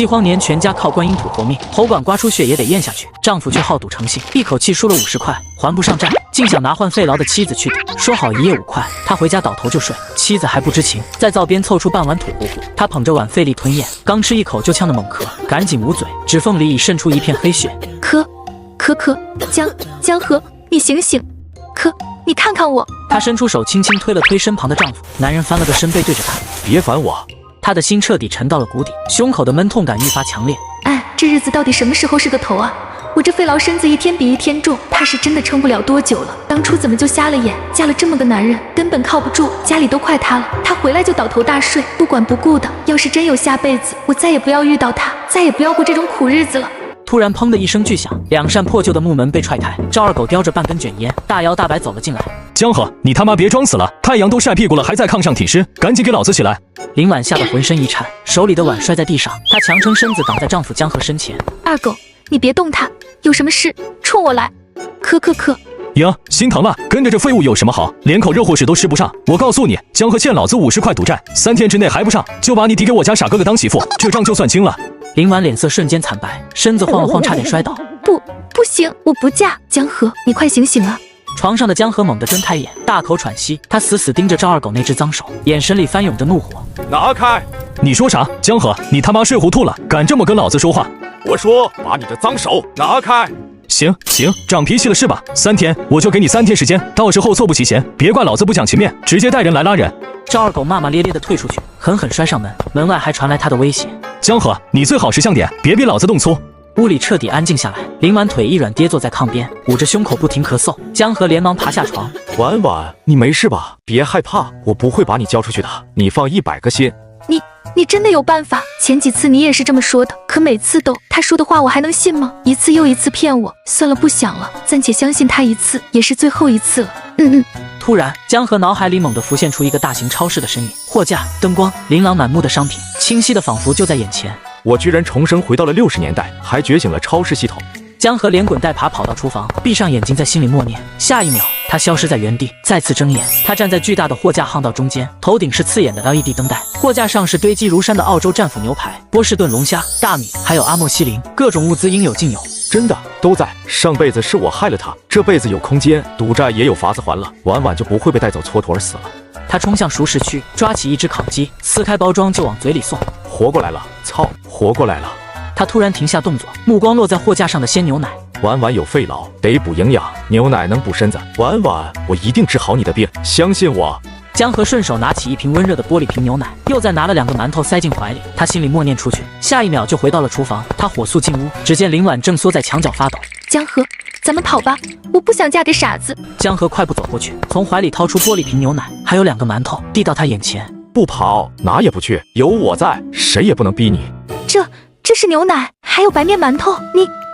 饥荒年全家靠观音土活命，喉管刮出血也得咽下去。丈夫却好赌成性，一口气输了50块，还不上债，竟想拿换费劳的妻子去赌。说好一夜5块，他回家倒头就睡，妻子还不知情，在灶边凑出半碗土糊糊，他捧着碗费力吞咽，刚吃一口就呛得猛咳，赶紧捂嘴，指缝里已渗出一片黑血。江河，你醒醒！你看看我！她伸出手轻轻推了推身旁的丈夫，男人翻了个身背对着她，别烦我。她的心彻底沉到了谷底，胸口的闷痛感愈发强烈。哎，这日子到底什么时候是个头啊？我这费劳身子一天比一天重，怕是真的撑不了多久了。当初怎么就瞎了眼，嫁了这么个男人，根本靠不住，家里都快塌了。他回来就倒头大睡，不管不顾的。要是真有下辈子，我再也不要遇到他，再也不要过这种苦日子了。突然砰的一声巨响，2扇破旧的木门被踹开，赵二狗叼着半根卷烟，大摇大摆走了进来。江河，你他妈别装死了，太阳都晒屁股了，还在炕上挺尸，赶紧给老子起来！林婉吓得浑身一颤，手里的碗摔在地上，她强撑身子挡在丈夫江河身前。二狗，你别动他，有什么事冲我来。呀，心疼了，跟着这废物有什么好？连口热乎屎都吃不上。我告诉你，江河欠老子50块赌债，3天之内还不上，就把你抵给我家傻哥哥当媳妇，这账就算清了。林婉脸色瞬间惨白，身子晃了晃，差点摔倒。不行，我不嫁！江河，你快醒醒啊！床上的江河猛地睁开眼，大口喘息，他死死盯着赵二狗那只脏手，眼神里翻涌着怒火。拿开！你说啥？江河，你他妈睡糊涂了，敢这么跟老子说话？我说把你的脏手拿开！行，长脾气了是吧？3天，我就给你3天时间，到时候凑不齐钱，别怪老子不讲情面，直接带人来拉人。赵二狗骂骂咧咧地退出去，狠狠摔上门，门外还传来他的威胁。江河，你最好识相点，别逼老子动粗。屋里彻底安静下来，林婉腿一软跌坐在炕边，捂着胸口不停咳嗽。江河连忙爬下床。婉婉，你没事吧？别害怕，我不会把你交出去的，你放100个心。你真的有办法？前几次你也是这么说的，可每次都他说的话我还能信吗？一次又一次骗我，算了，不想了，暂且相信他一次，也是最后一次了。突然，江河脑海里猛地浮现出一个大型超市的身影，货架、灯光、琳琅满目的商品，清晰的仿佛就在眼前。我居然重生回到了60年代，还觉醒了超市系统。江河连滚带爬跑到厨房，闭上眼睛在心里默念。下一秒，他消失在原地，再次睁眼，他站在巨大的货架巷道中间，头顶是刺眼的 LED 灯带，货架上是堆积如山的澳洲战斧牛排、波士顿龙虾、大米，还有阿莫西林，各种物资应有尽有。真的都在。上辈子是我害了他，这辈子有空间，赌债也有法子还了，婉婉就不会被带走蹉跎而死了。他冲向熟食区，抓起一只烤鸡，撕开包装就往嘴里送。活过来了，操，活过来了！他突然停下动作，目光落在货架上的鲜牛奶。婉婉有肺痨，得补营养，牛奶能补身子。婉婉，我一定治好你的病，相信我。江河顺手拿起一瓶温热的玻璃瓶牛奶，又再拿了2个馒头塞进怀里。他心里默念出去，下一秒就回到了厨房。他火速进屋，只见林婉正缩在墙角发抖。江河，咱们跑吧，我不想嫁给傻子。江河快步走过去，从怀里掏出玻璃瓶牛奶，还有2个馒头，递到他眼前。不跑，哪也不去，有我在，谁也不能逼你。这是牛奶，还有白面馒头，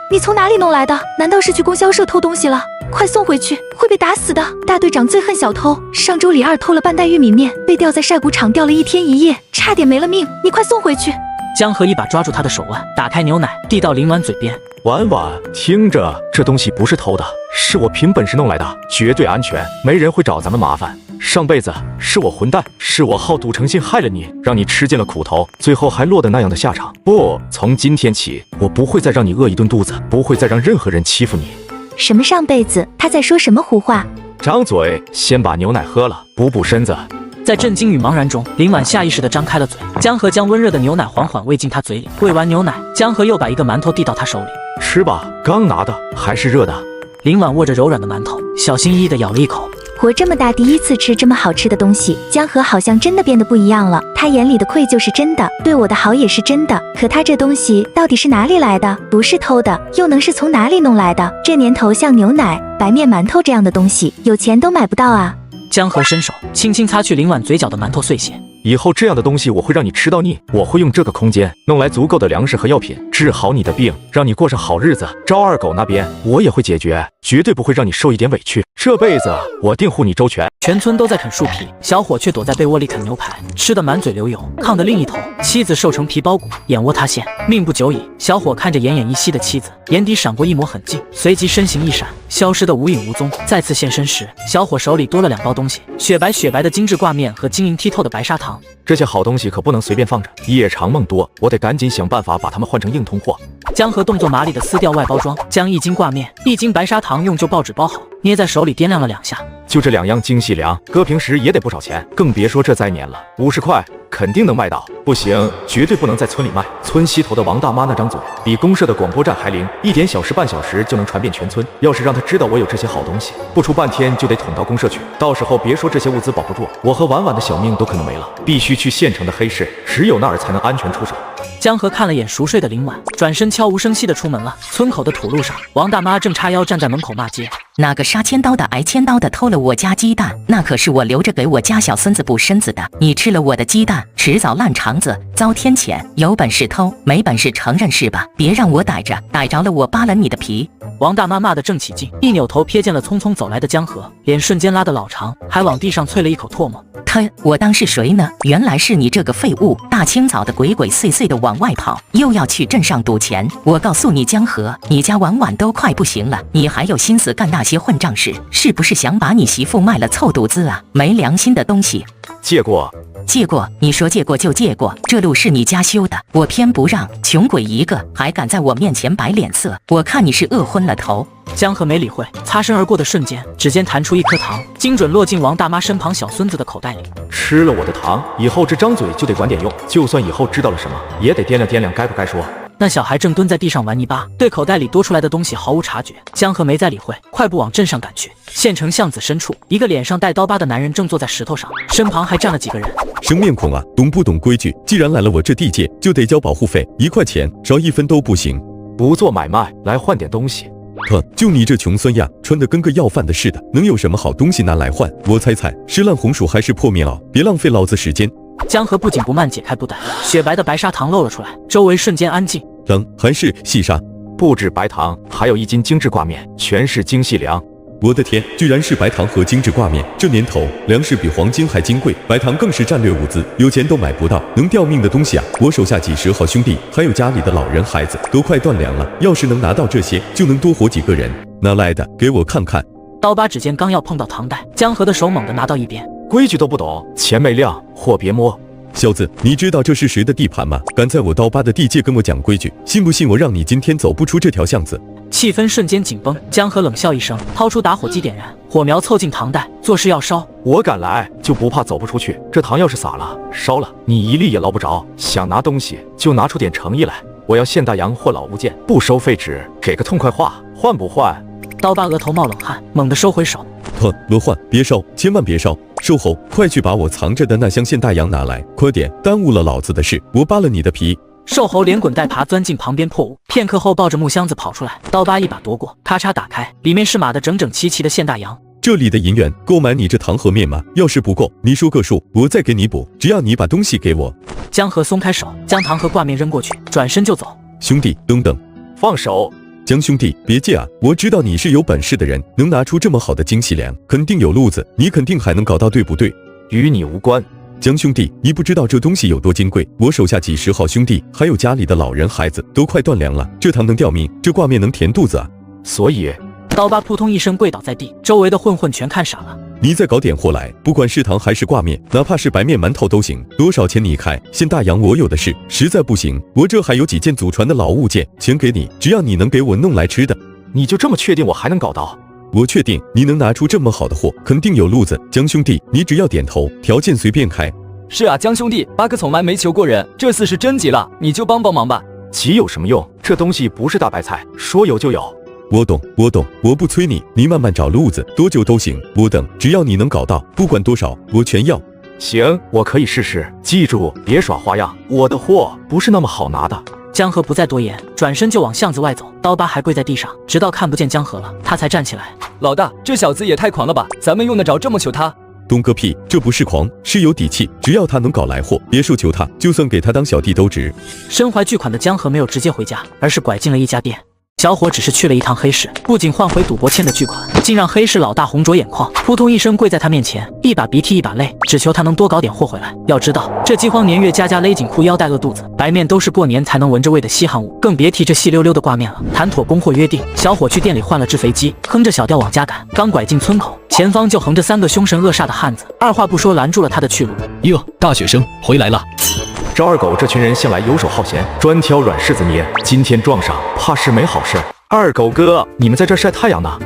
你从哪里弄来的？难道是去供销社偷东西了？快送回去，会被打死的。大队长最恨小偷，上周李二偷了半袋玉米面，被吊在晒谷场吊了1天1夜，差点没了命。你快送回去！江河一把抓住他的手腕，打开牛奶，递到林婉嘴边。婉婉，听着，这东西不是偷的，是我凭本事弄来的，绝对安全，没人会找咱们麻烦。上辈子是我混蛋，是我好赌成性害了你，让你吃尽了苦头，最后还落得那样的下场。不，从今天起，我不会再让你饿一顿肚子，不会再让任何人欺负你。什么上辈子？他在说什么胡话？张嘴，先把牛奶喝了，补身子。在震惊与茫然中，林婉下意识地张开了嘴。江河将温热的牛奶缓缓喂进他嘴里。喂完牛奶，江河又把1个馒头递到他手里。吃吧，刚拿的，还是热的。林婉握着柔软的馒头，小心翼翼地咬了一口。活这么大第一次吃这么好吃的东西，江河好像真的变得不一样了。他眼里的愧疚是真的，对我的好也是真的。可他这东西到底是哪里来的？不是偷的，又能是从哪里弄来的？这年头像牛奶、白面馒头这样的东西，有钱都买不到啊！江河伸手轻轻擦去林婉嘴角的馒头碎屑。以后这样的东西我会让你吃到腻，我会用这个空间弄来足够的粮食和药品，治好你的病，让你过上好日子。赵二狗那边我也会解决，绝对不会让你受一点委屈，这辈子我定护你周全。全村都在啃树皮，小伙却躲在被窝里啃牛排，吃得满嘴流油。炕的另一头，妻子瘦成皮包骨，眼窝塌陷，命不久矣。小伙看着奄奄一息的妻子，眼底闪过一抹狠劲，随即身形一闪，消失得无影无踪。再次现身时，小伙手里多了2包东西，雪白的精致挂面和晶莹剔透的白砂糖。这些好东西可不能随便放着，夜长梦多，我得赶紧想办法把它们换成硬通货。江河动作麻利地撕掉外包装，将1斤挂面、1斤白砂糖用旧报纸包好，捏在手里掂量了2下。就这2样精细粮，搁平时也得不少钱，更别说这再年了，50块肯定能卖到。不行，绝对不能在村里卖。村西头的王大妈那张嘴比公社的广播站还灵，一点小事半小时就能传遍全村。要是让她知道我有这些好东西，不出半天就得捅到公社去，到时候别说这些物资保不住，我和婉婉的小命都可能没了。必须去县城的黑市，只有那儿才能安全出手。江河看了眼熟睡的林婉，转身悄无声息地出门了。村口的土路上，王大妈正叉腰站在门口骂街：那个杀千刀的挨千刀的偷了我家鸡蛋，那可是我留着给我家小孙子补身子的。你吃了我的鸡蛋，迟早烂肠子，遭天谴。有本事偷，没本事承认是吧？别让我逮着，逮着了我扒了你的皮。王大妈骂得正起劲，一扭头瞥见了匆匆走来的江河，脸瞬间拉得老长，还往地上啐了一口唾沫。我当是谁呢？原来是你这个废物！大清早的鬼鬼祟祟的往外跑，又要去镇上赌钱。我告诉你江河，你家婉婉都快不行了，你还有心思干那些混账事？是不是想把你媳妇卖了凑赌资啊？没良心的东西！借过，你说借过就借过，这路是你家修的，我偏不让，穷鬼一个，还敢在我面前摆脸色，我看你是饿昏了头。江河没理会，擦身而过的瞬间，指尖弹出一颗糖，精准落进王大妈身旁小孙子的口袋里。吃了我的糖，以后这张嘴就得管点用，就算以后知道了什么，也得掂量掂量该不该说。那小孩正蹲在地上玩泥巴，对口袋里多出来的东西毫无察觉。江河没再理会，快步往镇上赶去。县城巷子深处，一个脸上带刀疤的男人正坐在石头上，身旁还站了几个人。生面孔啊，懂不懂规矩？既然来了我这地界，就得交保护费，1块钱，少1分都不行。不做买卖，来换点东西。就你这穷酸样，穿得跟个要饭的似的，能有什么好东西拿来换？我猜是烂红薯还是破棉袄？别浪费老子时间。江河不紧不慢解开布袋，雪白的白砂糖露了出来，周围瞬间安静。糖还是细沙？不止白糖，还有1斤精致挂面，全是精细粮。我的天，居然是白糖和精致挂面！这年头，粮食比黄金还金贵，白糖更是战略物资，有钱都买不到，能吊命的东西啊！我手下几10好兄弟，还有家里的老人孩子，都快断粮了。要是能拿到这些，就能多活几个人。哪来的？给我看看！刀疤指尖刚要碰到糖袋，江河的手猛地拿到一边。规矩都不懂，钱没亮，货别摸。小子，你知道这是谁的地盘吗？敢在我刀疤的地界跟我讲规矩，信不信我让你今天走不出这条巷子？气氛瞬间紧绷，江河冷笑一声，掏出打火机点燃，火苗凑近糖袋，作势要烧。我敢来，就不怕走不出去。这糖要是洒了、烧了，你一粒也捞不着。想拿东西就拿出点诚意来。我要现大洋或老物件，不收废纸，给个痛快话，换不换？刀疤额头冒冷汗，猛地收回手。罗焕，别烧，千万别烧！瘦猴，快去把我藏着的那箱现大洋拿来，快点，耽误了老子的事，我扒了你的皮！瘦猴连滚带爬钻进旁边破屋，片刻后抱着木箱子跑出来，刀疤一把夺过，咔嚓打开，里面是码得整整齐齐的现大洋。这里的银元够买你这糖和面吗？要是不够，你说个数，我再给你补。只要你把东西给我。江河松开手，将糖和挂面扔过去，转身就走。兄弟，等等，放手！江兄弟，别借啊！我知道你是有本事的人，能拿出这么好的精细粮，肯定有路子，你肯定还能搞到，对不对？与你无关。江兄弟，你不知道这东西有多金贵，我手下几10好兄弟，还有家里的老人孩子，都快断粮了。这糖能吊命，这挂面能填肚子啊！所以，刀疤扑通一声跪倒在地，周围的混混全看傻了。你再搞点货来，不管是糖还是挂面，哪怕是白面馒头都行，多少钱你开？现大洋我有的是，实在不行，我这还有几件祖传的老物件，钱给你，只要你能给我弄来吃的。你就这么确定我还能搞到？我确定你能拿出这么好的货，肯定有路子。江兄弟，你只要点头，条件随便开。是啊，江兄弟，八哥从来没求过人，这次是真急了，你就帮帮忙吧。急有什么用？这东西不是大白菜，说有就有。我懂，我不催你，你慢慢找路子，多久都行，我等，只要你能搞到，不管多少，我全要。行，我可以试试，记住别耍花样，我的货不是那么好拿的。江河不再多言，转身就往巷子外走，刀疤还跪在地上，直到看不见江河了，他才站起来。老大，这小子也太狂了吧，咱们用得着这么求他？懂个屁，这不是狂，是有底气，只要他能搞来货，别说求他，就算给他当小弟都值。身怀巨款的江河没有直接回家，而是拐进了一家店。小伙只是去了一趟黑市，不仅换回赌博欠的巨款，竟让黑市老大红着眼眶，扑通一声跪在他面前，一把鼻涕一把泪，只求他能多搞点货回来。要知道，这饥荒年月，家家勒紧裤腰带饿肚子，白面都是过年才能闻着味的稀罕物，更别提这细溜溜的挂面了。谈妥供货约定，小伙去店里换了只肥鸡，哼着小调往家赶。刚拐进村口，前方就横着3个凶神恶煞的汉子，二话不说拦住了他的去路。哟，大学生回来了。赵二狗这群人向来游手好闲，专挑软柿子捏，今天撞上，怕是没好事。二狗哥，你们在这晒太阳呢？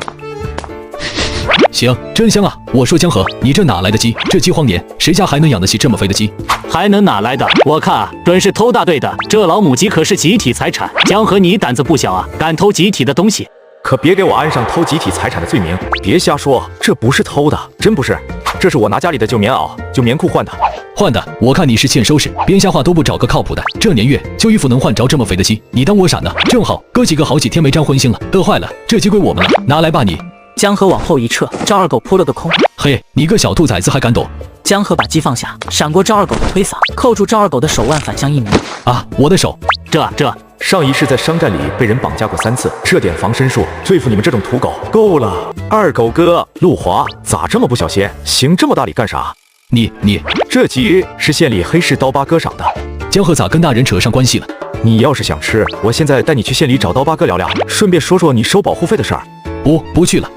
行，真香啊！我说江河，你这哪来的鸡？这饥荒年，谁家还能养得起这么肥的鸡？还能哪来的？我看啊，准是偷大队的。这老母鸡可是集体财产，江河你胆子不小啊，敢偷集体的东西。可别给我安上偷集体财产的罪名！别瞎说，这不是偷的，真不是，这是我拿家里的旧棉袄、旧棉裤换的。换的？我看你是欠收拾，编瞎话都不找个靠谱的。这年月，旧衣服能换着这么肥的鸡？你当我傻呢？正好哥几个好几天没沾荤腥了，饿坏了，这鸡归我们了，拿来吧你。江河往后一撤，赵二狗扑了个空。嘿，你个小兔崽子还敢抖！江河把鸡放下，闪过赵二狗的推搡，扣住赵二狗的手腕，反向一鸣。啊，我的手！这上一世在商战里被人绑架过3次，这点防身术对付你们这种土狗够了。二狗哥，陆华咋这么不小心？行这么大礼干啥？你这鸡是县里黑市刀疤哥赏的。江河咋跟大人扯上关系了？你要是想吃，我现在带你去县里找刀疤哥聊聊，顺便说说你收保护费的事儿。不去了，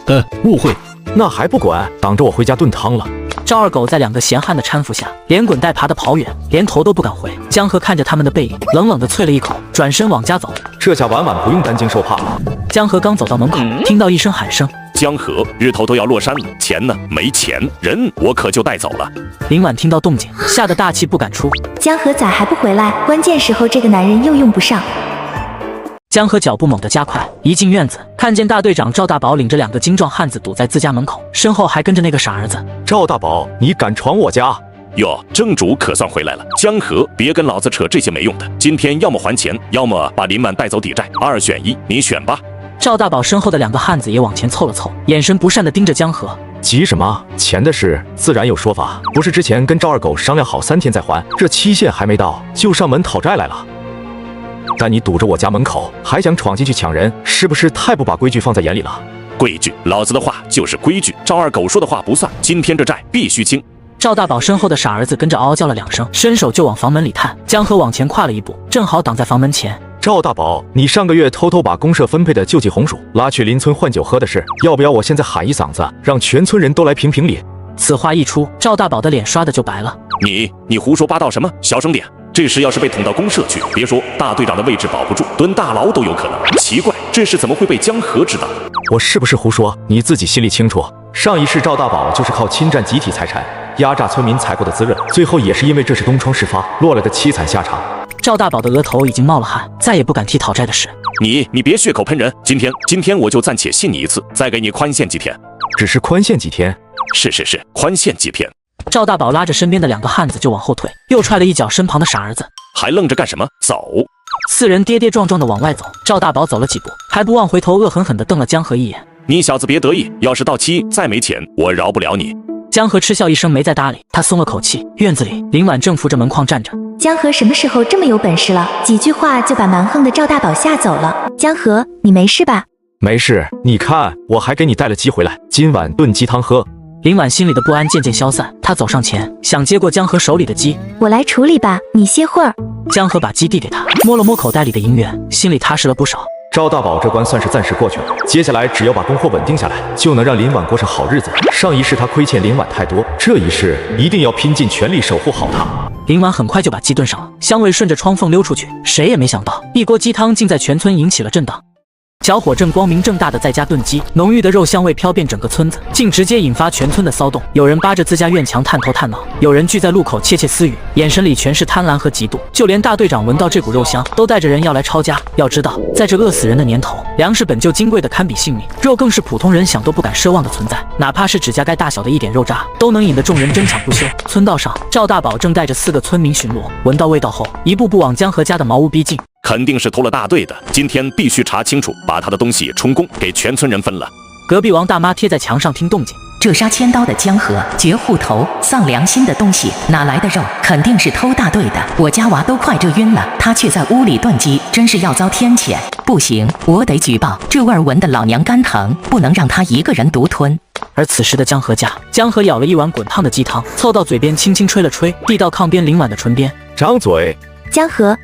误会。那还不管，挡着我回家炖汤了。赵二狗在2个闲汉的搀扶下，连滚带爬的跑远，连头都不敢回。江河看着他们的背影，冷冷地啐了一口，转身往家走。这下晚晚不用担惊受怕了。江河刚走到门口，听到一声喊声：“江河，日头都要落山了，钱呢？没钱，人我可就带走了。”林婉听到动静，吓得大气不敢出。江河咋还不回来？关键时候这个男人又用不上。江河脚步猛地加快，一进院子，看见大队长赵大宝领着2个精壮汉子堵在自家门口，身后还跟着那个傻儿子。赵大宝，你敢闯我家？哟，正主可算回来了。江河，别跟老子扯这些没用的，今天要么还钱，要么把林满带走抵债，2选1，你选吧。赵大宝身后的2个汉子也往前凑了凑，眼神不善地盯着江河。急什么？钱的事自然有说法，不是之前跟赵二狗商量好3天再还，这期限还没到就上门讨债来了。但你堵着我家门口，还想闯进去抢人，是不是太不把规矩放在眼里了？规矩，老子的话就是规矩，赵二狗说的话不算，今天这债必须清。赵大宝身后的傻儿子跟着嗷嗷叫了2声，伸手就往房门里探。江河往前跨了一步，正好挡在房门前。赵大宝，你上个月偷偷把公社分配的救济红薯拉去邻村换酒喝的事，要不要我现在喊一嗓子，让全村人都来评评理？此话一出，赵大宝的脸刷的就白了。你胡说八道什么？小声点！这事要是被捅到公社去，别说大队长的位置保不住，蹲大牢都有可能。奇怪，这事怎么会被江河知道？我是不是胡说？你自己心里清楚。上一世赵大宝就是靠侵占集体财产、压榨村民才过的滋润，最后也是因为这事东窗事发，落了个凄惨下场。赵大宝的额头已经冒了汗，再也不敢提讨债的事。你别血口喷人，今天我就暂且信你一次，再给你宽限几天。只是宽限几天？是，宽限几天。赵大宝拉着身边的2个汉子就往后退，又踹了一脚身旁的傻儿子。还愣着干什么？走！4人跌跌撞撞的往外走，赵大宝走了几步，还不忘回头恶狠狠地瞪了江河一眼。你小子别得意，要是到期再没钱，我饶不了你。江河嗤笑一声，没再搭理他，松了口气。院子里，林婉正扶着门框站着。江河什么时候这么有本事了？几句话就把蛮横的赵大宝吓走了。江河，你没事吧？没事，你看我还给你带了鸡回来，今晚炖鸡汤喝。林婉心里的不安渐渐消散，她走上前想接过江河手里的鸡。我来处理吧，你歇会儿。江河把鸡递给他，摸了摸口袋里的银元，心里踏实了不少。赵大宝这关算是暂时过去了，接下来只要把供货稳定下来，就能让林婉过上好日子。上一世他亏欠林婉太多，这一世一定要拼尽全力守护好她。林婉很快就把鸡炖上了，香味顺着窗缝溜出去，谁也没想到，一锅鸡汤竟在全村引起了震荡。小伙正光明正大的在家炖鸡，浓郁的肉香味飘遍整个村子，竟直接引发全村的骚动。有人扒着自家院墙探头探脑，有人聚在路口窃窃私语，眼神里全是贪婪和嫉妒。就连大队长闻到这股肉香，都带着人要来抄家。要知道，在这饿死人的年头，粮食本就金贵的堪比性命，肉更是普通人想都不敢奢望的存在。哪怕是指甲盖大小的一点肉渣，都能引得众人争抢不休。村道上，赵大宝正带着4个村民巡逻，闻到味道后，一步步往江河家的茅屋逼近。肯定是偷了大队的，今天必须查清楚，把他的东西充公，给全村人分了。隔壁王大妈贴在墙上听动静，这杀千刀的江河，绝户头，丧良心的东西，哪来的肉？肯定是偷大队的，我家娃都快热晕了，他却在屋里炖鸡，真是要遭天谴。不行，我得举报，这味儿闻得老娘肝疼，不能让他一个人独吞。而此时的江河家，江河舀了一碗滚烫的鸡汤，凑到嘴边轻轻吹了吹，递到炕边林婉的唇边。张嘴。江河，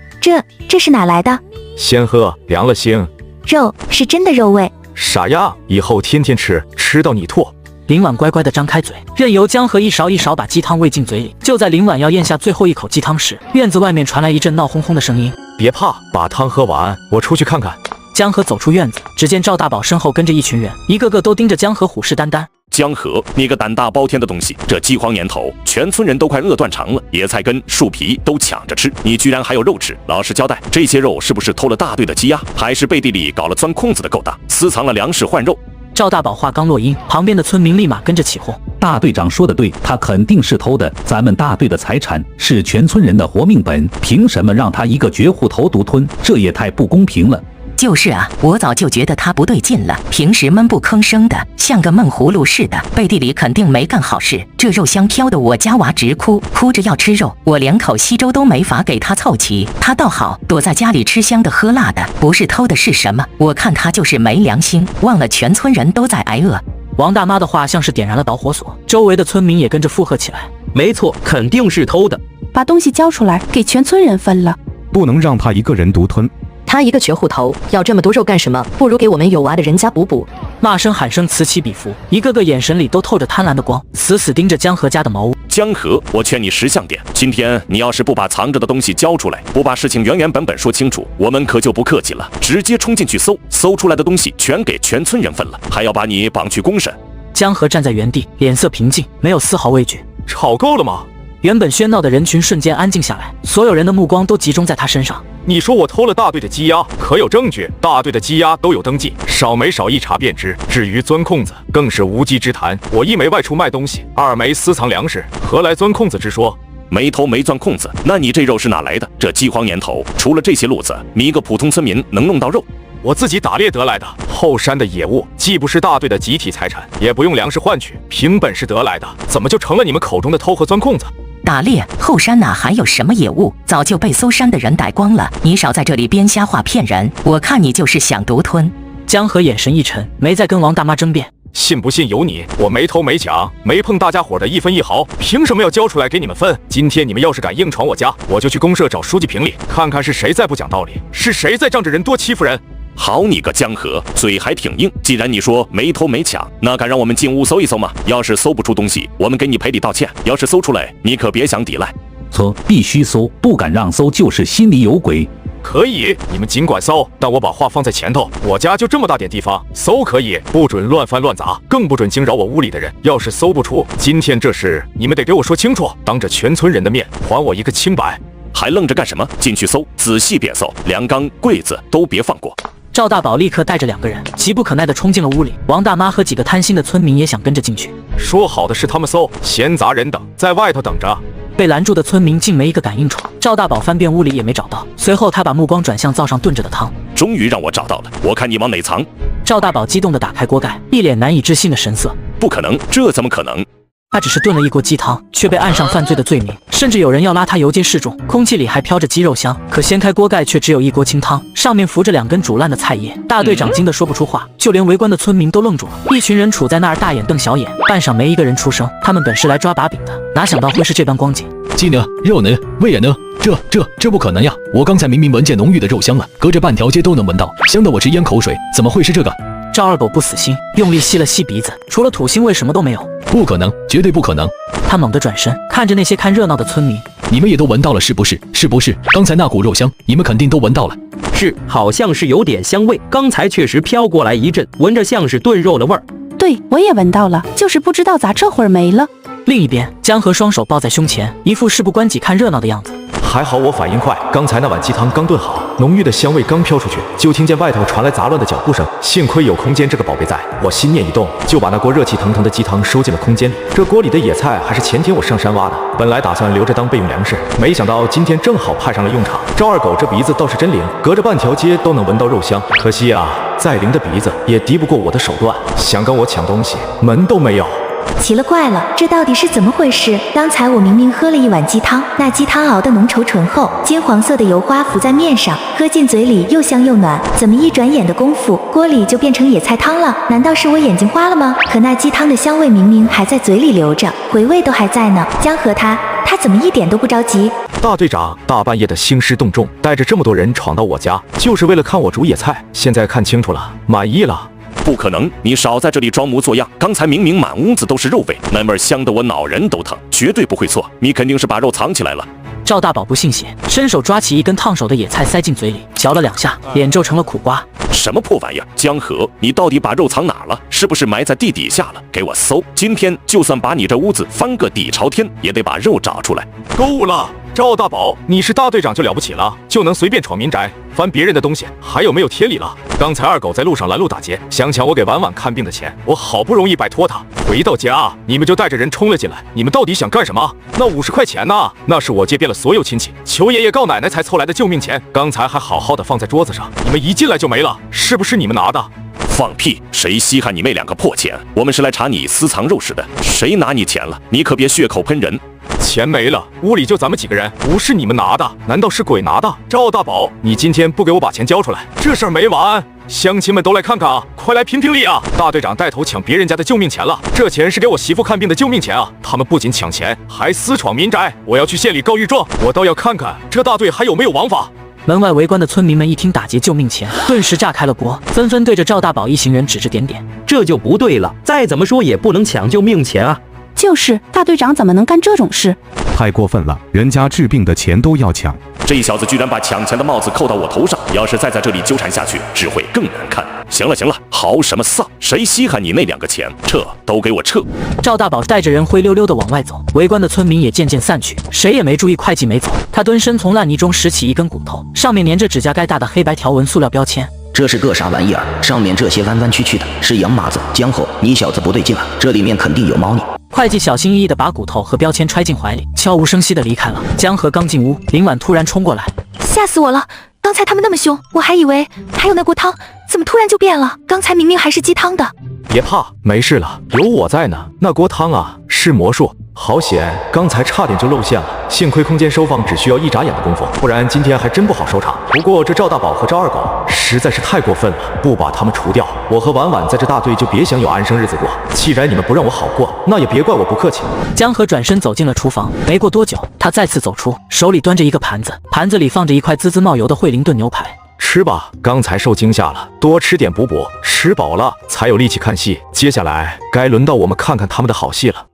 这是哪来的？先喝，凉了心。肉是真的肉味。傻丫，以后天天吃，吃到你吐。林婉乖乖地张开嘴，任由江河一勺一勺把鸡汤喂进嘴里。就在林婉要咽下最后一口鸡汤时，院子外面传来一阵闹哄哄的声音。别怕，把汤喝完，我出去看看。江河走出院子，只见赵大宝身后跟着一群人，一个个都盯着江河虎视眈眈。江河，你个胆大包天的东西！这饥荒年头，全村人都快饿断肠了，野菜根、树皮都抢着吃，你居然还有肉吃！老实交代，这些肉是不是偷了大队的鸡鸭，还是背地里搞了钻空子的勾当，私藏了粮食换肉？赵大宝话刚落音，旁边的村民立马跟着起哄。大队长说的对，他肯定是偷的。咱们大队的财产是全村人的活命本，凭什么让他一个绝户头独吞？这也太不公平了。就是啊，我早就觉得他不对劲了。平时闷不吭声的，像个闷葫芦似的，背地里肯定没干好事。这肉香飘得我家娃直哭，哭着要吃肉，我连口稀粥都没法给他凑齐。他倒好，躲在家里吃香的喝辣的，不是偷的是什么？我看他就是没良心，忘了全村人都在挨饿。王大妈的话像是点燃了导火索，周围的村民也跟着附和起来。没错，肯定是偷的。把东西交出来，给全村人分了。不能让他一个人独吞。他一个绝户头，要这么多肉干什么？不如给我们有娃的人家补补。骂声喊声此起彼伏，一个个眼神里都透着贪婪的光，死死盯着江河家的茅屋。江河，我劝你识相点，今天你要是不把藏着的东西交出来，不把事情原本说清楚，我们可就不客气了，直接冲进去搜出来的东西全给全村人分了，还要把你绑去公审。江河站在原地，脸色平静，没有丝毫畏惧。吵够了吗？原本喧闹的人群瞬间安静下来，所有人的目光都集中在他身上。你说我偷了大队的鸡鸭，可有证据？大队的鸡鸭都有登记，少没少一查便知。至于钻空子，更是无稽之谈。我一没外出卖东西，二没私藏粮食，何来钻空子之说？没偷没钻空子，那你这肉是哪来的？这饥荒年头，除了这些路子，你一个普通村民能弄到肉？我自己打猎得来的，后山的野物既不是大队的集体财产，也不用粮食换取，凭本事得来的，怎么就成了你们口中的偷和钻空子？打猎后山哪还有什么野物？早就被搜山的人逮光了。你少在这里编瞎话骗人，我看你就是想独吞。江河眼神一沉，没再跟王大妈争辩。信不信由你，我没偷没抢，没碰大家伙的一分一毫，凭什么要交出来给你们分？今天你们要是敢硬闯我家，我就去公社找书记评理，看看是谁在不讲道理，是谁在仗着人多欺负人。好你个江河，嘴还挺硬。既然你说没偷没抢，那敢让我们进屋搜一搜吗？要是搜不出东西，我们给你赔礼道歉；要是搜出来，你可别想抵赖。搜，必须搜，不敢让搜就是心里有鬼。可以，你们尽管搜，但我把话放在前头，我家就这么大点地方，搜可以，不准乱翻乱砸，更不准惊扰我屋里的人。要是搜不出，今天这事你们得给我说清楚，当着全村人的面还我一个清白。还愣着干什么？进去搜，仔细别搜，粮缸、柜子都别放过。赵大宝立刻带着2个人急不可耐地冲进了屋里，王大妈和几个贪心的村民也想跟着进去。说好的是他们搜，闲杂人等在外头等着。被拦住的村民竟没一个敢硬闯，赵大宝翻遍屋里也没找到。随后他把目光转向灶上炖着的汤，终于让我找到了，我看你往哪藏。赵大宝激动地打开锅盖，一脸难以置信的神色。不可能，这怎么可能？他只是炖了一锅鸡汤，却被按上犯罪的罪名，甚至有人要拉他游街示众，空气里还飘着鸡肉香。可掀开锅盖，却只有一锅清汤，上面浮着2根煮烂的菜叶。大队长惊得说不出话，就连围观的村民都愣住了。一群人杵在那儿，大眼瞪小眼，半晌没一个人出声。他们本是来抓把柄的，哪想到会是这般光景。鸡呢？肉呢？胃呢？这不可能呀！我刚才明明闻见浓郁的肉香了，隔着半条街都能闻到，香得我直咽口水，怎么会是这个？赵二狗不死心，用力吸了吸鼻子，除了土腥味什么都没有。不可能，绝对不可能！他猛地转身，看着那些看热闹的村民，你们也都闻到了是不是？是不是？刚才那股肉香，你们肯定都闻到了。是，好像是有点香味，刚才确实飘过来一阵，闻着像是炖肉的味儿。对，我也闻到了，就是不知道咋这会儿没了。另一边，江河双手抱在胸前，一副事不关己看热闹的样子。还好我反应快，刚才那碗鸡汤刚炖好，浓郁的香味刚飘出去，就听见外头传来杂乱的脚步声。幸亏有空间这个宝贝在，我心念一动，就把那锅热气腾腾的鸡汤收进了空间里。这锅里的野菜还是前天我上山挖的，本来打算留着当备用粮食，没想到今天正好派上了用场。赵二狗这鼻子倒是真灵，隔着半条街都能闻到肉香。可惜啊，再灵的鼻子也敌不过我的手段，想跟我抢东西，门都没有。奇了怪了，这到底是怎么回事？刚才我明明喝了一碗鸡汤，那鸡汤熬得浓稠醇厚，金黄色的油花浮在面上，喝进嘴里又香又暖，怎么一转眼的功夫，锅里就变成野菜汤了？难道是我眼睛花了吗？可那鸡汤的香味明明还在嘴里留着，回味都还在呢。江河他怎么一点都不着急？大队长大半夜的兴师动众，带着这么多人闯到我家，就是为了看我煮野菜。现在看清楚了，满意了。不可能，你少在这里装模作样，刚才明明满屋子都是肉味，那味香得我脑仁都疼，绝对不会错，你肯定是把肉藏起来了。赵大宝不信邪，伸手抓起一根烫手的野菜塞进嘴里，嚼了2下，脸皱成了苦瓜。什么破玩意儿？江河，你到底把肉藏哪了？是不是埋在地底下了？给我搜！今天就算把你这屋子翻个底朝天，也得把肉找出来。够了！赵大宝，你是大队长就了不起了，就能随便闯民宅，翻别人的东西，还有没有天理了？刚才二狗在路上拦路打劫，想抢我给婉婉看病的钱，我好不容易摆脱他，回到家你们就带着人冲了进来，你们到底想干什么？那50块钱呢？那是我借遍了所有亲戚，求爷爷告奶奶才凑来的救命钱，刚才还好好的放在桌子上，你们一进来就没了，是不是你们拿的？放屁！谁稀罕你妹2个破钱？我们是来查你私藏肉食的，谁拿你钱了？你可别血口喷人！钱没了，屋里就咱们几个人，不是你们拿的，难道是鬼拿的？赵大宝，你今天不给我把钱交出来，这事儿没完！乡亲们都来看看啊，快来评评理啊！大队长带头抢别人家的救命钱了，这钱是给我媳妇看病的救命钱啊！他们不仅抢钱，还私闯民宅，我要去县里告御状，我倒要看看这大队还有没有王法！门外围观的村民们一听打劫救命钱，顿时炸开了锅，纷纷对着赵大宝一行人指指点点。这就不对了，再怎么说也不能抢救命钱啊！就是大队长怎么能干这种事？太过分了，人家治病的钱都要抢。这小子居然把抢钱的帽子扣到我头上，要是再在这里纠缠下去，只会更难看。行了行了，嚎什么丧？谁稀罕你那2个钱？撤，都给我撤！赵大宝带着人灰溜溜的往外走，围观的村民也渐渐散去，谁也没注意会计没走。他蹲身从烂泥中拾起一根骨头，上面粘着指甲盖大的黑白条纹塑料标签。这是个啥玩意儿？上面这些弯弯曲曲的，是羊麻子。江后，你小子不对劲了，这里面肯定有猫腻。会计小心翼翼地把骨头和标签揣进怀里，悄无声息地离开了。江河刚进屋，林婉突然冲过来，吓死我了！刚才他们那么凶，我还以为还有那锅汤，怎么突然就变了？刚才明明还是鸡汤的。别怕，没事了，有我在呢。那锅汤啊，是魔术。好险，刚才差点就露馅了，幸亏空间收放只需要一眨眼的功夫，不然今天还真不好收场。不过这赵大宝和赵二狗实在是太过分了，不把他们除掉，我和婉婉在这大队就别想有安生日子过。既然你们不让我好过，那也别怪我不客气。江河转身走进了厨房，没过多久，他再次走出，手里端着一个盘子，盘子里放着一块滋滋冒油的惠灵顿牛排。吃吧，刚才受惊吓了，多吃点补补，吃饱了才有力气看戏。接下来该轮到我们看看他们的好戏了。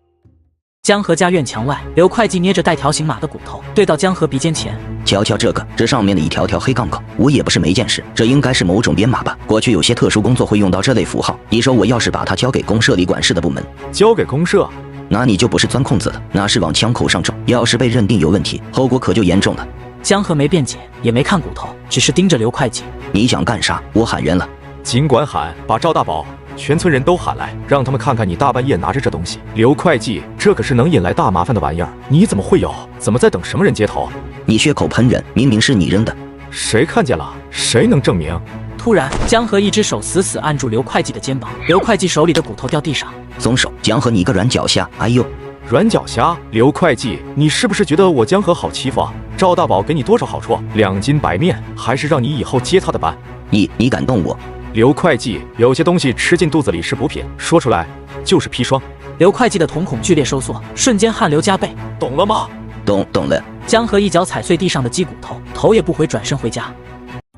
江河家院墙外，刘会计捏着带条形码的骨头，对到江河鼻尖前。瞧瞧这个，这上面的一条条黑杠杠，我也不是没见识，这应该是某种编码吧？过去有些特殊工作会用到这类符号。你说我要是把它交给公社里管事的部门，交给公社，那你就不是钻空子了，那是往枪口上撞。要是被认定有问题，后果可就严重了。江河没辩解，也没看骨头，只是盯着刘会计。你想干啥？我喊人了。尽管喊，把赵大宝、全村人都喊来，让他们看看你大半夜拿着这东西。刘会计，这可是能引来大麻烦的玩意儿，你怎么会有？怎么在等什么人接头？你血口喷人，明明是你扔的。谁看见了？谁能证明？突然，江河一只手死死按住刘会计的肩膀，刘会计手里的骨头掉地上。松手！江河，你个软脚虾！哎呦！软脚虾，刘会计，你是不是觉得我江河好欺负啊？赵大宝给你多少好处？2斤白面，还是让你以后接他的班？你敢动我？刘会计，有些东西吃进肚子里是补品，说出来就是砒霜。刘会计的瞳孔剧烈收缩，瞬间汗流浃背。懂了吗？懂了。江河一脚踩碎地上的鸡骨头，头也不回转身回家。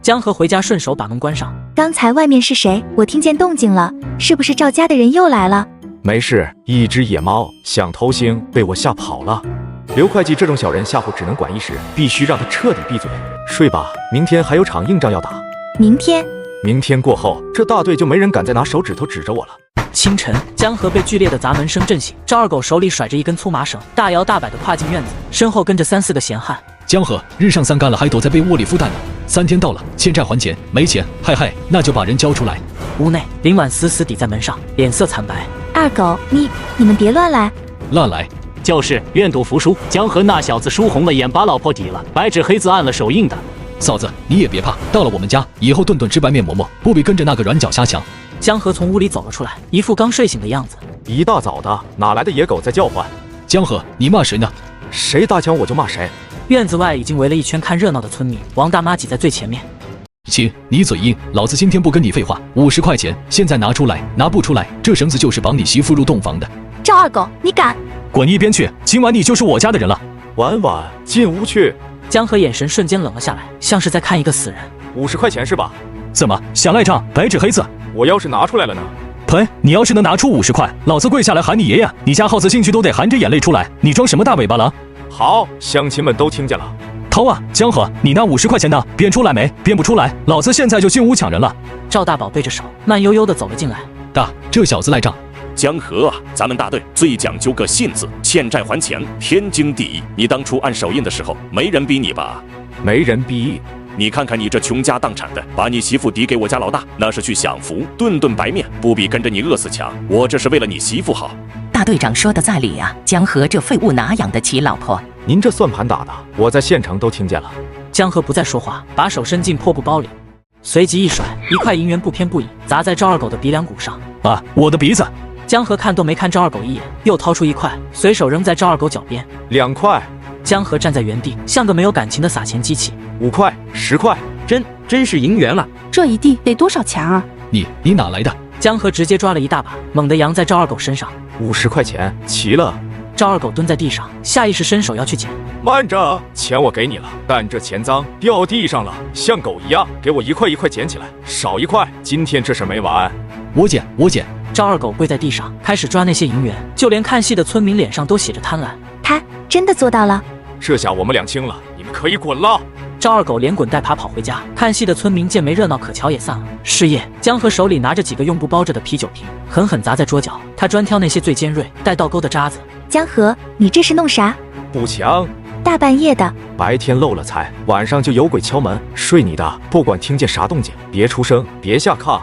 江河回家顺手把门关上。刚才外面是谁？我听见动静了，是不是赵家的人又来了？没事，一只野猫想偷腥，被我吓跑了。刘会计这种小人吓唬只能管一时，必须让他彻底闭嘴。睡吧，明天还有场硬仗要打。明天过后，这大队就没人敢再拿手指头指着我了。清晨，江河被剧烈的砸门声震醒，赵二狗手里甩着一根粗麻绳，大摇大摆地跨进院子，身后跟着3、4个闲汉。江河，日上3竿了，还躲在被窝里孵蛋呢。3天到了，欠债还钱，没钱，嗨，那就把人交出来。屋内，林婉死死抵在门上，脸色惨白。二狗，你们别乱来！乱来！就是愿赌服输。江河那小子输红了眼，把老婆抵了，白纸黑字按了手印的。嫂子，你也别怕，到了我们家以后顿顿吃白面馍馍，不比跟着那个软脚虾强。江河从屋里走了出来，一副刚睡醒的样子。一大早的，哪来的野狗在叫唤？江河，你骂谁呢？谁打枪我就骂谁。院子外已经围了一圈看热闹的村民，王大妈挤在最前面。亲，你嘴硬，老子今天不跟你废话，50块钱，现在拿出来，拿不出来，这绳子就是绑你媳妇入洞房的。赵二狗，你敢！滚一边去！今晚你就是我家的人了。婉婉，进屋去。江河眼神瞬间冷了下来，像是在看一个死人。50块钱是吧？怎么想赖账？白纸黑字。我要是拿出来了呢？呸！你要是能拿出50块，老子跪下来喊你爷爷！你家耗子进去都得含着眼泪出来，你装什么大尾巴狼？好，乡亲们都听见了。掏啊！江河，你那50块钱呢？编出来没？编不出来，老子现在就进屋抢人了。赵大宝背着手，慢悠悠地走了进来。大，这小子赖账。江河啊，咱们大队最讲究个信字，欠债还钱，天经地义。你当初按手印的时候，没人逼你吧？没人逼。你看看你这穷家荡产的，把你媳妇抵给我家老大，那是去享福，顿顿白面，不比跟着你饿死强。我这是为了你媳妇好。大队长说的在理啊，江河这废物哪养得起老婆？您这算盘打的，我在县城都听见了。江河不再说话，把手伸进破布包里，随即一甩，一块银元不偏不倚砸在赵二狗的鼻梁骨上。啊，我的鼻子！江河看都没看赵二狗一眼，又掏出1块，随手扔在赵二狗脚边。2块。江河站在原地，像个没有感情的撒钱机器。5块、10块，真是银元了。这一地得多少钱啊？你哪来的？江河直接抓了一大把，猛地扬在赵二狗身上。50块钱，齐了。赵二狗蹲在地上，下意识伸手要去捡。慢着，钱我给你了，但这钱脏，掉地上了，像狗一样，给我1块1块捡起来，少1块，今天这事没完。我捡。赵二狗跪在地上，开始抓那些银元，就连看戏的村民脸上都写着贪婪。他真的做到了。这下我们俩清了，你们可以滚了。赵二狗连滚带爬跑回家，看戏的村民见没热闹可瞧也散了。是夜，江河手里拿着几个用布包着的啤酒瓶，狠狠砸在桌角。他专挑那些最尖锐、带倒钩的渣子。江河，你这是弄啥？补强。大半夜的，白天漏了财，晚上就有鬼敲门。睡你的，不管听见啥动静，别出声，别下炕。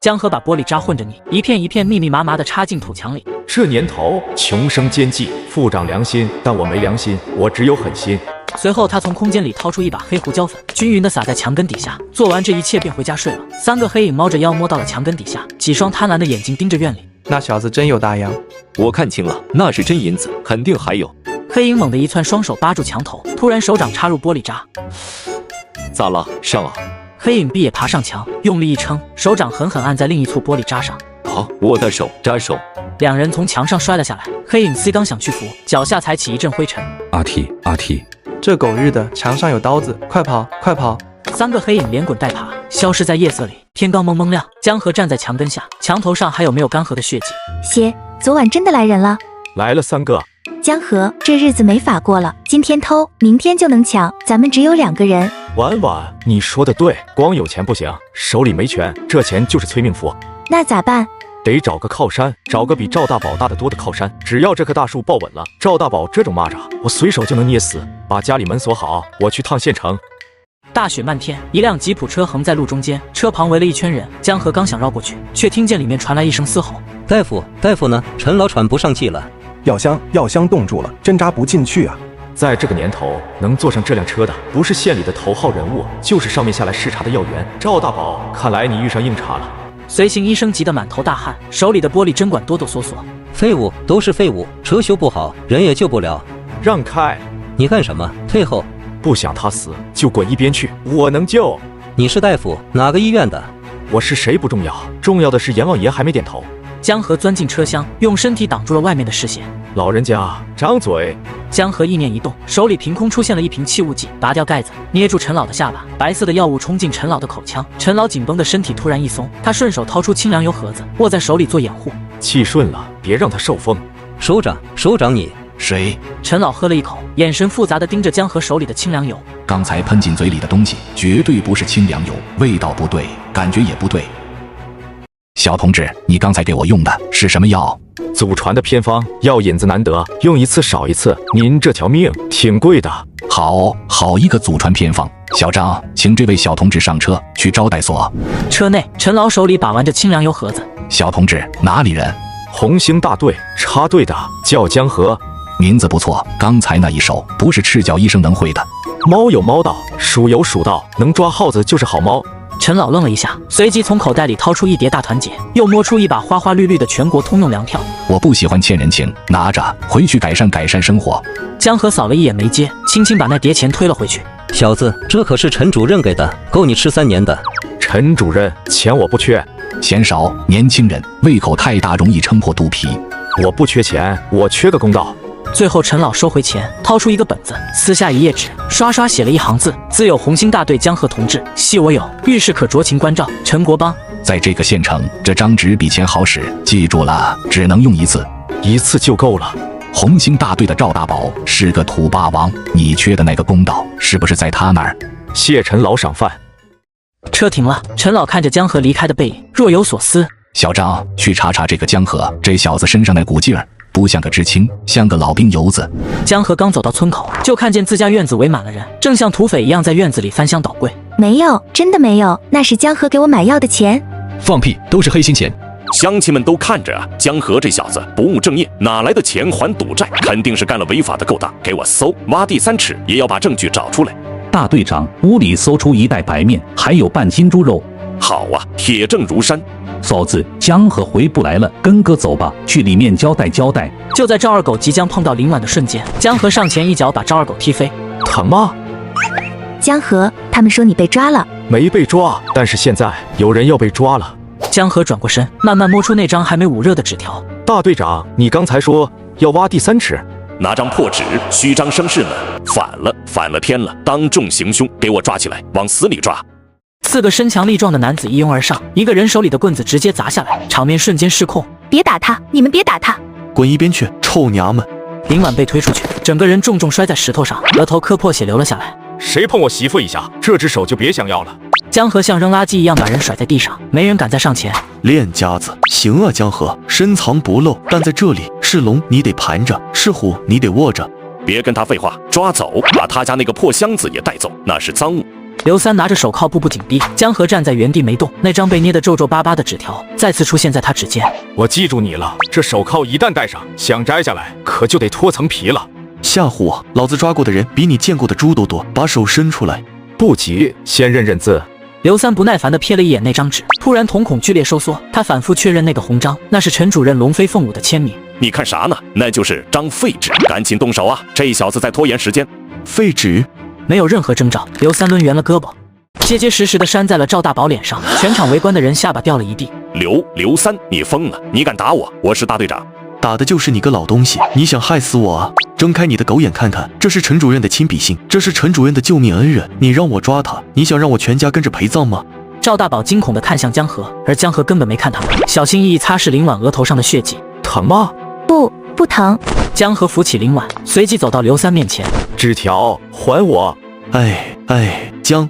江河把玻璃渣混着泥，一片一片密密麻麻地插进土墙里。这年头，穷生奸计，富长良心，但我没良心，我只有狠心。随后，他从空间里掏出一把黑胡椒粉，均匀地撒在墙根底下。做完这一切，便回家睡了。3个黑影猫着腰摸到了墙根底下，几双贪婪的眼睛盯着院里。那小子真有大洋，我看清了，那是真银子，肯定还有。黑影猛地一窜，双手扒住墙头，突然手掌插入玻璃渣。咋了？上啊！黑影臂也爬上墙，用力一撑，手掌狠狠按在另一簇玻璃渣上。好，我的手扎手。2人从墙上摔了下来，黑影 C 刚想去扶，脚下踩起一阵灰尘。阿 T，这狗日的，墙上有刀子，快跑快跑！3个黑影连滚带爬，消失在夜色里。天刚蒙蒙亮，江河站在墙根下，墙头上还有没有干涸的血迹。血，昨晚真的来人了。来了3个。江河，这日子没法过了，今天偷，明天就能抢，咱们只有2个人。婉婉，你说的对，光有钱不行，手里没权，这钱就是催命符。那咋办？得找个靠山，找个比赵大宝大得多的靠山。只要这棵大树抱稳了，赵大宝这种蚂蚱，我随手就能捏死。把家里门锁好，我去趟县城。大雪漫天，一辆吉普车横在路中间，车旁围了一圈人。江河刚想绕过去，却听见里面传来一声嘶吼：“大夫呢？陈老喘不上气了。药箱冻住了，针扎不进去啊！”在这个年头，能坐上这辆车的，不是县里的头号人物，就是上面下来视察的要员。赵大宝，看来你遇上硬茬了。随行医生急得满头大汗，手里的玻璃针管哆哆嗦嗦。废物都是废物，车修不好，人也救不了。让开！你干什么？退后！不想他死就滚一边去，我能救。你是大夫，哪个医院的？我是谁不重要，重要的是阎王爷还没点头。江河钻进车厢，用身体挡住了外面的视线。老人家，张嘴！江河意念一动，手里凭空出现了一瓶气雾剂，拔掉盖子，捏住陈老的下巴，白色的药物冲进陈老的口腔。陈老紧绷的身体突然一松，他顺手掏出清凉油盒子，握在手里做掩护。气顺了，别让他受风。首长你谁？陈老喝了一口，眼神复杂地盯着江河手里的清凉油。刚才喷进嘴里的东西绝对不是清凉油，味道不对，感觉也不对。小同志，你刚才给我用的是什么药？祖传的偏方，药引子难得，用一次少一次。您这条命挺贵的。好一个祖传偏方。小张，请这位小同志上车，去招待所。车内，陈老手里把玩着清凉油盒子。小同志，哪里人？红星大队插队的，叫江河。名字不错，刚才那一手不是赤脚医生能会的。猫有猫道，鼠有鼠道，能抓耗子就是好猫。陈老愣了一下，随即从口袋里掏出一叠大团结，又摸出一把花花绿绿的全国通用粮票。我不喜欢欠人情，拿着回去改善生活。江河扫了一眼没接，轻轻把那叠钱推了回去。小子，这可是陈主任给的，够你吃3年的。陈主任，钱我不缺，嫌少，年轻人胃口太大，容易撑破肚皮。我不缺钱，我缺个公道。最后，陈老收回钱，掏出一个本子，撕下一页纸，刷刷写了一行字：自有红星大队江河同志，系我友，遇事可酌情关照。陈国邦。在这个县城，这张纸比钱好使，记住了，只能用一次，一次就够了。红星大队的赵大宝是个土霸王，你缺的那个公道是不是在他那儿？谢陈老赏饭。车停了，陈老看着江河离开的背影，若有所思。小张，去查查这个江河，这小子身上那股劲儿，不像个知青，像个老兵油子。江河刚走到村口，就看见自家院子围满了人，正像土匪一样在院子里翻箱倒柜。没有，真的没有，那是江河给我买药的钱。放屁，都是黑心钱。乡亲们都看着啊，江河这小子不务正业，哪来的钱还赌债？肯定是干了违法的勾当。给我搜，挖地3尺，也要把证据找出来。大队长，屋里搜出1袋白面，还有半斤猪肉。好啊，铁证如山。嫂子，江河回不来了，跟哥走吧，去里面交代交代。就在赵二狗即将碰到林婉的瞬间，江河上前一脚把赵二狗踢飞。疼吗？江河，他们说你被抓了。没被抓，但是现在有人要被抓了。江河转过身，慢慢摸出那张还没捂热的纸条。大队长，你刚才说要挖地3尺，拿张破纸虚张声势呢？反了天了！当众行凶，给我抓起来，往死里抓！4个身强力壮的男子一拥而上，一个人手里的棍子直接砸下来，场面瞬间失控。别打他，你们别打他！滚一边去，臭娘们！林婉被推出去，整个人重重摔在石头上，额头磕破，血流了下来。谁碰我媳妇一下，这只手就别想要了。江河像扔垃圾一样把人甩在地上，没人敢再上前。练家子，行啊，江河，深藏不露，但在这里是龙你得盘着，是虎你得握着。别跟他废话，抓走，把他家那个破箱子也带走，那是赃物。刘三拿着手铐步步紧逼，江河站在原地没动，那张被捏得皱皱巴巴的纸条再次出现在他指尖。我记住你了，这手铐一旦戴上，想摘下来可就得脱层皮了。吓唬我，老子抓过的人比你见过的猪都多，把手伸出来。不急，先认认字。刘三不耐烦地瞥了一眼那张纸，突然瞳孔剧烈收缩，他反复确认那个红章，那是陈主任龙飞凤舞的签名。你看啥呢？那就是张废纸，赶紧动手啊！这小子在拖延时间。废纸没有任何征兆，刘三抡圆了胳膊，结结实实地扇在了赵大宝脸上，全场围观的人下巴掉了一地。刘三，你疯了！你敢打我？我是大队长。打的就是你个老东西，你想害死我啊？睁开你的狗眼看看，这是陈主任的亲笔信，这是陈主任的救命恩人，你让我抓他，你想让我全家跟着陪葬吗？赵大宝惊恐地看向江河，而江河根本没看他们，小心翼翼擦拭林婉额头上的血迹。疼吗？不疼。江河扶起林婉，随即走到刘三面前。纸条还我！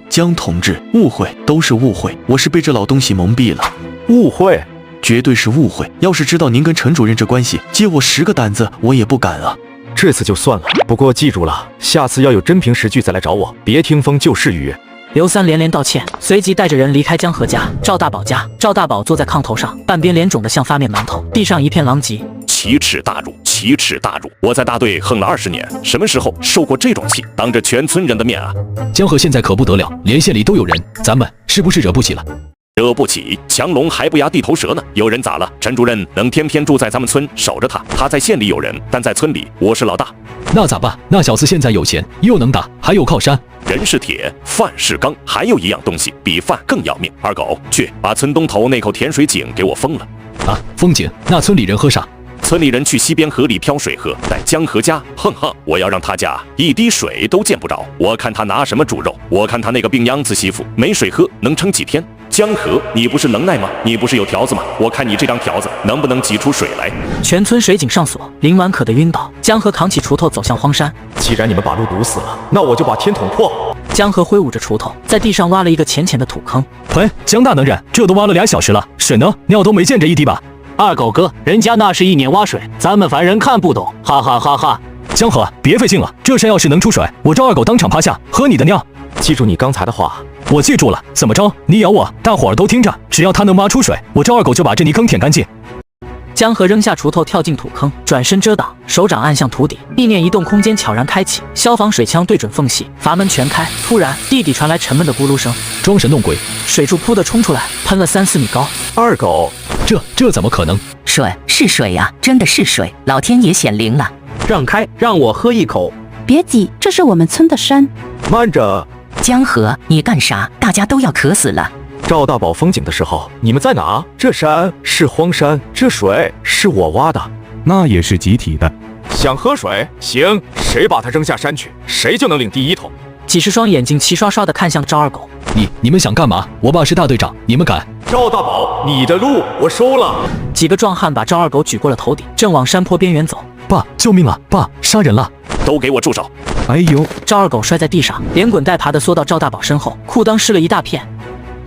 江同志，误会都是误会，我是被这老东西蒙蔽了。误会？绝对是误会！要是知道您跟陈主任这关系，借我10个胆子我也不敢啊。这次就算了，不过记住了，下次要有真凭实据再来找我，别听风就是雨。刘三连连道歉，随即带着人离开江河家、赵大宝家。赵大宝坐在炕头上，半边脸肿得像发面馒头，地上一片狼藉。奇耻大辱！奇耻大辱！我在大队横了20年，什么时候受过这种气？当着全村人的面啊！江河现在可不得了，连县里都有人，咱们是不是惹不起了？惹不起，强龙还不压地头蛇呢。有人咋了？陈主任能天天住在咱们村守着他，他在县里有人，但在村里我是老大。那咋办？那小子现在有钱，又能打，还有靠山。人是铁，饭是钢，还有一样东西比饭更要命。二狗，去把村东头那口甜水井给我封了。啊，封井？那村里人喝啥？村里人去西边河里挑水喝，在江河家，我要让他家一滴水都见不着。我看他拿什么煮肉？我看他那个病秧子媳妇没水喝，能撑几天？江河，你不是能耐吗？你不是有条子吗？我看你这张条子能不能挤出水来？全村水井上锁，林婉渴得晕倒。江河扛起锄头走向荒山。既然你们把路堵死了，那我就把天捅破。江河挥舞着锄头，在地上挖了一个浅浅的土坑。嘿，江大能人，这都挖了2小时了，水呢？尿都没见着一滴吧？二狗哥，人家那是1年挖水，咱们凡人看不懂，哈哈哈哈！江河，别费劲了，这山要是能出水，我赵二狗当场趴下喝你的尿。记住你刚才的话。我记住了，怎么着？你咬我，大伙儿都听着，只要他能挖出水，我赵二狗就把这泥坑舔干净。江河扔下锄头，跳进土坑，转身遮挡，手掌按向土底，意念一动，空间悄然开启，消防水枪对准缝隙，阀门全开。突然，地底传来沉闷的咕噜声，装神弄鬼，水柱扑的冲出来，喷了3、4米高。二狗，这怎么可能？水是水呀，真的是水，老天爷显灵了！让开，让我喝一口。别急，这是我们村的山。慢着，江河，你干啥？大家都要渴死了。赵大宝封井的时候，你们在哪？这山是荒山，这水是我挖的，那也是集体的。想喝水？行，谁把它扔下山去，谁就能领第1桶。几十双眼睛齐刷刷地看向赵二狗。你们想干嘛？我爸是大队长，你们敢？赵大宝，你的路我收了。几个壮汉把赵二狗举过了头顶，正往山坡边缘走。爸，救命啊！爸，杀人了！都给我住手！哎呦！赵二狗摔在地上，连滚带爬地缩到赵大宝身后，裤裆湿了一大片。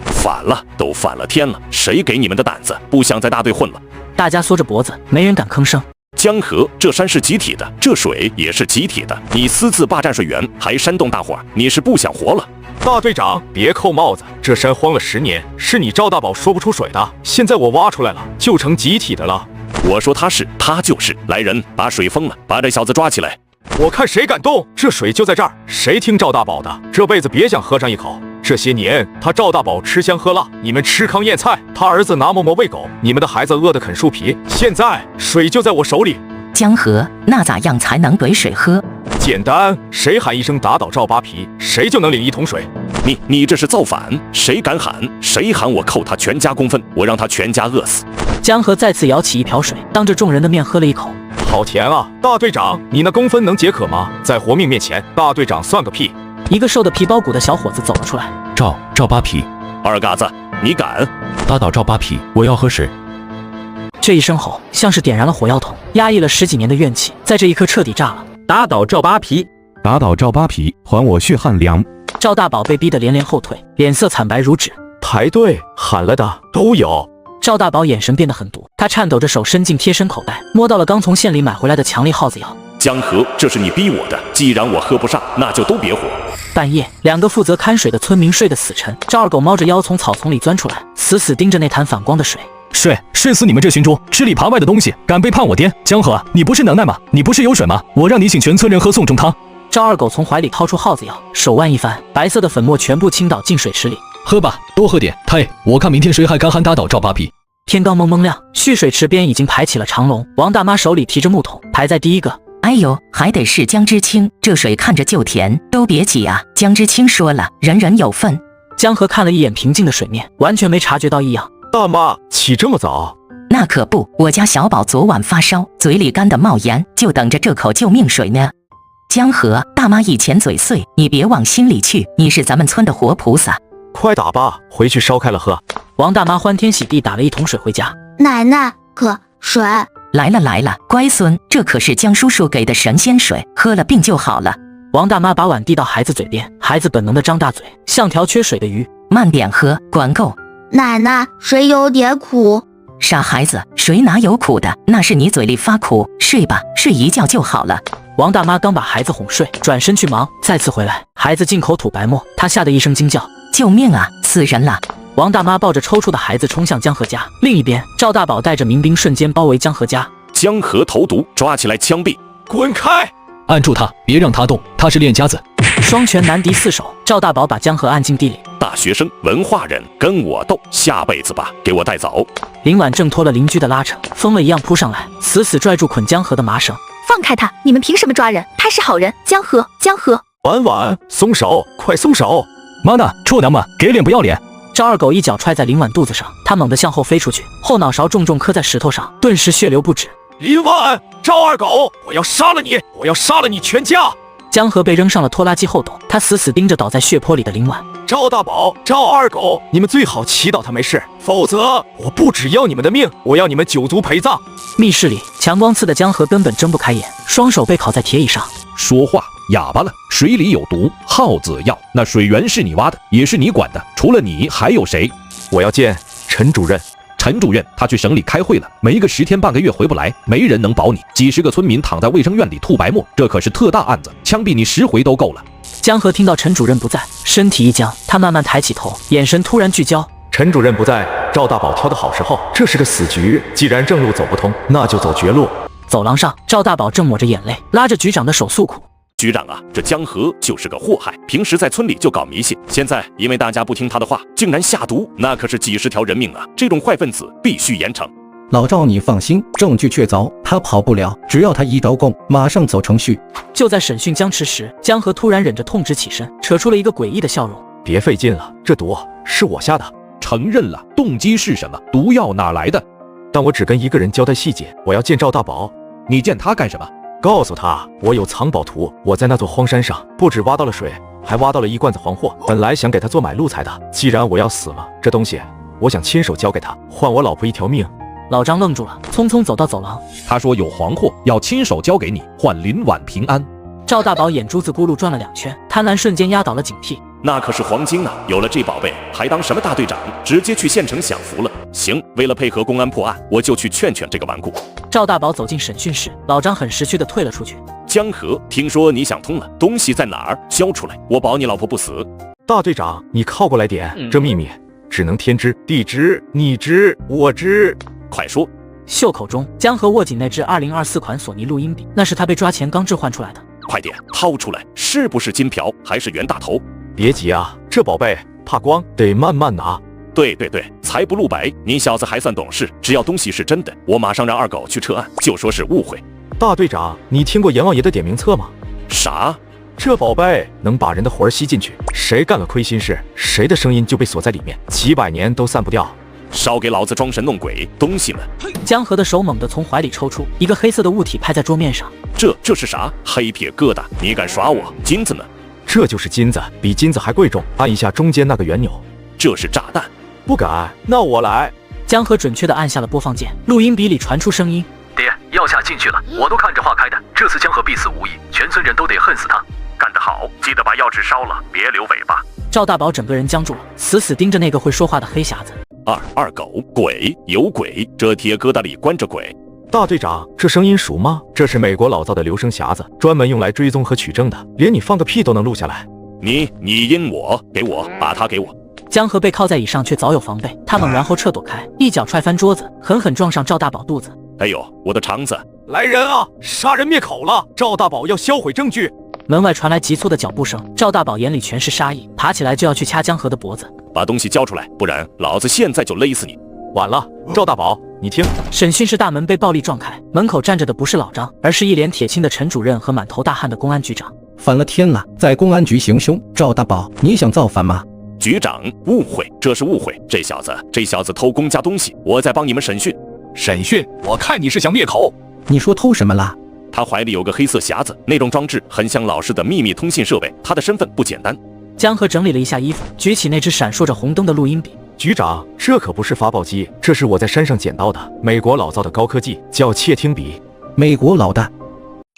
反了，都反了天了！谁给你们的胆子，不想在大队混了？大家缩着脖子，没人敢吭声。江河，这山是集体的，这水也是集体的。你私自霸占水源，还煽动大伙儿，你是不想活了？大队长，别扣帽子，这山荒了10年，是你赵大宝说不出水的，现在我挖出来了，就成集体的了。我说他是，他就是。来人，把水封了，把这小子抓起来。我看谁敢动，这水就在这儿，谁听赵大宝的，这辈子别想喝上一口。这些年他赵大宝吃香喝辣，你们吃糠咽菜，他儿子拿馍馍喂狗，你们的孩子饿得啃树皮。现在水就在我手里。江河，那咋样才能怼水喝？简单，谁喊一声打倒赵扒皮，谁就能领1桶水。你这是造反！谁敢喊，谁喊我扣他全家公分，我让他全家饿死。江河再次舀起一瓢水，当着众人的面喝了一口。好甜啊！大队长，你那公分能解渴吗？在活命面前，大队长算个屁！一个瘦得皮包骨的小伙子走了出来。赵扒皮，二嘎子，你敢打倒赵扒皮？我要喝水。这一声吼像是点燃了火药桶，压抑了10几年的怨气，在这一刻彻底炸了。打倒赵扒皮，打倒赵扒皮，还我血汗粮！赵大宝被逼得连连后退，脸色惨白如纸。排队喊了的都有。赵大宝眼神变得很毒，他颤抖着手伸进贴身口袋，摸到了刚从县里买回来的强力耗子药。江河，这是你逼我的，既然我喝不上，那就都别活。半夜，2个负责看水的村民睡得死沉。赵二狗猫着腰从草丛里钻出来，死死盯着那潭反光的水。睡死你们这群猪，吃里扒外的东西，敢背叛我爹！江河，你不是能耐吗？你不是有水吗？我让你请全村人喝宋仲汤。赵二狗从怀里掏出耗子药，手腕一翻，白色的粉末全部倾倒进水池里。喝吧，多喝点。我看明天谁还敢喊打倒赵扒皮。天刚蒙蒙亮，蓄水池边已经排起了长龙。王大妈手里提着木桶，排在第一个。哎呦，还得是江知青，这水看着就甜。都别急啊，江知青说了，人人有份。江河看了一眼平静的水面，完全没察觉到异样。大妈，起这么早？那可不，我家小宝昨晚发烧，嘴里干得冒烟，就等着这口救命水呢。江河，大妈以前嘴碎，你别往心里去，你是咱们村的活菩萨。快打吧，回去烧开了喝。王大妈欢天喜地打了1桶水回家。奶奶，可水来了，乖孙，这可是江叔叔给的神仙水，喝了病就好了。王大妈把碗递到孩子嘴边，孩子本能地张大嘴，像条缺水的鱼。慢点喝，管够。奶奶，水有点苦。傻孩子，水哪有苦的？那是你嘴里发苦。睡吧，睡一觉就好了。王大妈刚把孩子哄睡，转身去忙，再次回来，孩子进口吐白沫，她吓得一声惊叫：“救命啊！死人了！”王大妈抱着抽搐的孩子冲向江河家。另一边，赵大宝带着民兵瞬间包围江河家。江河投毒，抓起来枪毙！滚开！按住他，别让他动，他是练家子。双拳难敌4手，赵大宝把江河按进地里。大学生，文化人，跟我斗，下辈子吧，给我带走！林婉挣脱了邻居的拉扯，疯了一样扑上来，死死拽住捆江河的麻绳。放开他！你们凭什么抓人？他是好人。江河，婉，松手，快松手！妈的，臭娘们，给脸不要脸！赵二狗一脚踹在林婉肚子上，他猛地向后飞出去，后脑勺重重磕在石头上，顿时血流不止。林婉，赵二狗，我要杀了你！我要杀了你全家！江河被扔上了拖拉机后斗，他死死盯着倒在血泊里的林婉。赵大宝，赵二狗，你们最好祈祷他没事，否则我不只要你们的命，我要你们9族陪葬。密室里，强光刺的江河根本睁不开眼，双手被铐在铁椅上。说话哑巴了，水里有毒，耗子药，那水源是你挖的，也是你管的，除了你还有谁？我要见陈主任。陈主任他去省里开会了，没个10天半个月回不来，没人能保你。几十个村民躺在卫生院里吐白沫，这可是特大案子，枪毙你10回都够了。江河听到陈主任不在，身体一僵，他慢慢抬起头，眼神突然聚焦。陈主任不在，赵大宝挑的好时候，这是个死局。既然正路走不通，那就走绝路。走廊上，赵大宝正抹着眼泪，拉着局长的手诉苦。局长啊，这江河就是个祸害，平时在村里就搞迷信，现在因为大家不听他的话，竟然下毒，那可是几十条人命啊！这种坏分子必须严惩。老赵，你放心，证据确凿，他跑不了，只要他一招供，马上走程序。就在审讯僵持时，江河突然忍着痛直起身，扯出了一个诡异的笑容。别费劲了，这毒是我下的。承认了，动机是什么？毒药哪来的？但我只跟一个人交代细节，我要见赵大宝。你见他干什么？告诉他我有藏宝图，我在那座荒山上不止挖到了水，还挖到了一罐子黄货，本来想给他做买路财的。既然我要死了，这东西我想亲手交给他，换我老婆一条命。老张愣住了，匆匆走到走廊。他说有黄货要亲手交给你，换林婉平安。赵大宝眼珠子咕噜转了2圈，贪婪瞬间压倒了警惕。那可是黄金啊！有了这宝贝，还当什么大队长？直接去县城享福了。行，为了配合公安破案，我就去劝劝这个顽固。赵大宝走进审讯室，老张很识趣地退了出去。江河，听说你想通了，东西在哪儿？交出来，我保你老婆不死。大队长，你靠过来点，这秘密只能天知地知，你知我知。快说！袖口中，江河握紧那支2024款索尼录音笔，那是他被抓前刚置换出来的。快点掏出来，是不是金条还是袁大头？别急啊，这宝贝怕光，得慢慢拿。对，财不露白，你小子还算懂事。只要东西是真的，我马上让二狗去撤案，就说是误会。大队长，你听过阎王爷的点名册吗？啥？这宝贝能把人的魂吸进去，谁干了亏心事，谁的声音就被锁在里面，几百年都散不掉。少给老子装神弄鬼，东西呢？江河的手猛地从怀里抽出一个黑色的物体，拍在桌面上。这是啥？黑铁疙瘩！你敢耍我？金子呢？这就是金子，比金子还贵重。按一下中间那个圆钮。这是炸弹。不敢，那我来。江河准确地按下了播放键，录音笔里传出声音：爹，药下进去了，我都看着化开的。这次江河必死无疑，全村人都得恨死他。干得好，记得把药纸烧了，别留尾巴。赵大宝整个人僵住了，死死盯着那个会说话的黑匣子。二狗，鬼有鬼，这铁疙瘩里关着鬼。大队长，这声音熟吗？这是美国老造的留声匣子，专门用来追踪和取证的，连你放个屁都能录下来。你阴我，给我，把它给我。江河被靠在椅上，却早有防备，他猛然后撤躲开，一脚踹翻桌子，狠狠撞上赵大宝肚子。哎呦，我的肠子！来人啊，杀人灭口了！赵大宝要销毁证据。门外传来急促的脚步声，赵大宝眼里全是杀意，爬起来就要去掐江河的脖子。把东西交出来，不然老子现在就勒死你！晚了，赵大宝，你听。审讯室大门被暴力撞开，门口站着的不是老张，而是一脸铁青的陈主任和满头大汗的公安局长。反了天了，在公安局行凶！赵大宝，你想造反吗？局长，误会，这是误会。这小子偷公家东西，我在帮你们审讯。审讯？我看你是想灭口。你说偷什么啦？他怀里有个黑色匣子，那种装置很像老式的秘密通信设备，他的身份不简单。江河整理了一下衣服，举起那只闪烁着红灯的录音笔。局长，这可不是发报机，这是我在山上捡到的，美国老造的高科技，叫窃听笔。美国老的，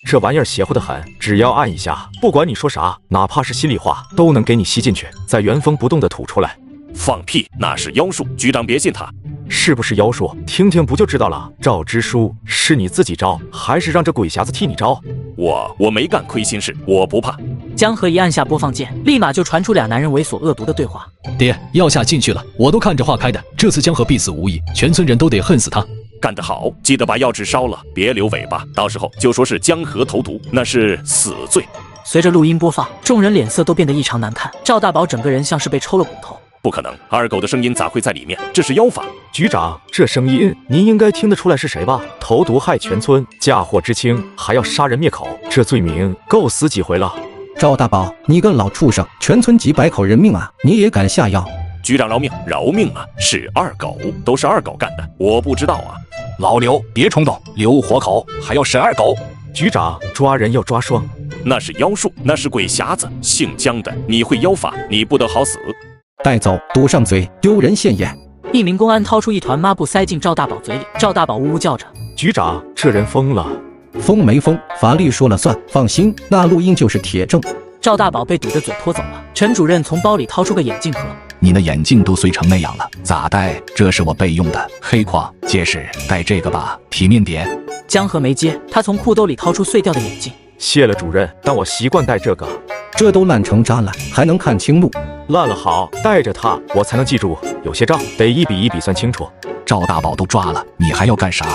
这玩意儿邪乎的很，只要按一下，不管你说啥，哪怕是心里话，都能给你吸进去，再原封不动的吐出来。放屁，那是妖术，局长别信他。是不是妖术？听听不就知道了。赵支书，是你自己招，还是让这鬼匣子替你招？我没干亏心事，我不怕。江河一按下播放键，立马就传出俩男人猥琐恶毒的对话。爹，药下进去了，我都看着化开的，这次江河必死无疑，全村人都得恨死他。干得好，记得把药纸烧了，别留尾巴，到时候就说是江河投毒，那是死罪。随着录音播放，众人脸色都变得异常难看，赵大宝整个人像是被抽了骨头。不可能，二狗的声音咋会在里面？这是妖法。局长，这声音您应该听得出来是谁吧？投毒害全村，嫁祸知青，还要杀人灭口，这罪名够死几回了？赵大宝，你个老畜生，全村几百口人命啊，你也敢下药？局长饶命，饶命啊！是二狗，都是二狗干的，我不知道啊。老刘，别冲动，留活口，还要审二狗。局长，抓人要抓双。那是妖术，那是鬼匣子，姓江的，你会妖法，你不得好死。带走，堵上嘴，丢人现眼。一名公安掏出一团抹布塞进赵大宝嘴里，赵大宝呜呜叫着：“局长，这人疯了！”疯没疯，法律说了算。放心，那录音就是铁证。赵大宝被堵着嘴拖走了。陈主任从包里掏出个眼镜盒：“你的眼镜都碎成那样了，咋戴？这是我备用的黑框结实，戴这个吧，体面点。”江河没接，他从裤兜里掏出碎掉的眼镜。谢了主任，但我习惯戴这个。这都烂成渣了，还能看清路？烂了好，带着他我才能记住，有些账得一笔一笔算清楚。赵大宝都抓了，你还要干啥？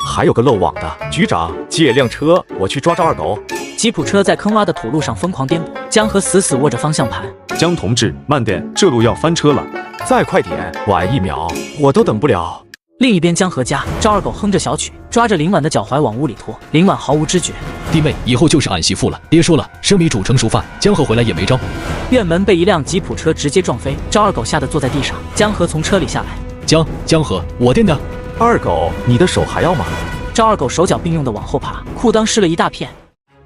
还有个漏网的，局长借辆车，我去抓赵二狗。吉普车在坑洼的土路上疯狂颠簸，江河死死握着方向盘。江同志，慢点，这路要翻车了。再快点，晚1秒我都等不了。另一边江河家，赵二狗哼着小曲，抓着林婉的脚踝往屋里拖。林婉毫无知觉。弟妹，以后就是俺媳妇了。别说了，生米煮成熟饭，江河回来也没招。院门被一辆吉普车直接撞飞，赵二狗吓得坐在地上。江河从车里下来。江河，我垫的。二狗，你的手还要吗？赵二狗手脚并用的往后爬，裤裆湿了一大片。